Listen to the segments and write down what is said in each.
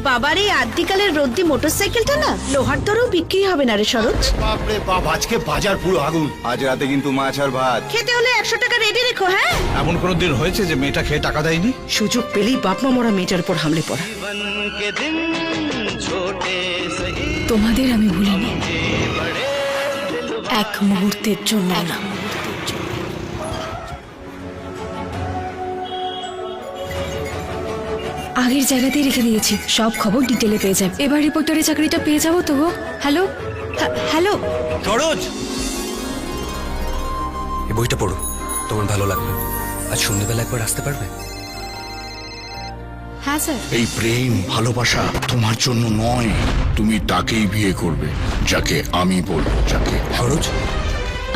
বাবার এই আদ্যিকালের রদ্দি মোটরসাইকেলটা না লোহার দরেও বিক্রি হবে না রে সরোজ। বাপরে বাপ, আজকে বাজার পুরো আগুন। আজ রাতে কিন্তু মাছ আর ভাত। খেতে হলে 100 টাকা রেডি রেখো। হ্যাঁ, এমন কোনো দিন হয়েছে যে মেয়েটা খেয়ে টাকা দেয়নি? সুযোগ পেলেই বাপমা মরা মেয়েটার উপর হামলে পড়া। তোমাদের আমি ভুলিনি, এক মুহূর্তের জন্য না। আগের জায়গাতেই রেখে দিয়েছি, সব খবর ডিটেলে পেয়ে যাবে। এবার রিপোর্টারের চাকরিটা পেয়ে যাবো তো গো। হ্যালো হ্যালো সরোজ, এই বইটা পড়ো, তোমার ভালো লাগবে। আজ সন্ধ্যেবেলা একবার আসতে পারবে? হ্যাঁ স্যার। এই প্রেম ভালোবাসা তোমার জন্য নয়, তুমি তাকেই বিয়ে করবে যাকে আমি বলবো। যাকে সরোজ,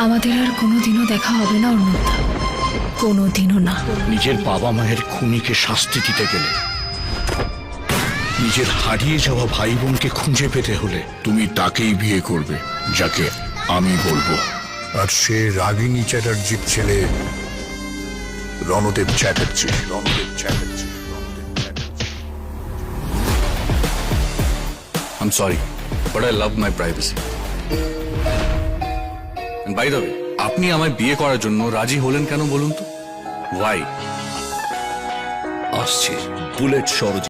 আমাদের আর কোনোদিনও দেখা হবে না অর্ণবদা, কোনোদিনও না। নিজের বাবা মায়ের খুনিকে শাস্তি দিতে গেলে, নিজের হারিয়ে যাওয়া ভাই বোনকে খুঁজে পেতে হলে তুমি তাকেই বিয়ে করবে যাকে আমি বলবো। আর সে রাগিনী চ্যাটার্জির ছেলে Ranadeb Chatterjee. I'm sorry, but I love my privacy. And by the way, আপনি আমায় বিয়ে করার জন্য রাজি হলেন কেন বলুন তো? Why? আসছে বুলেট সরোজ।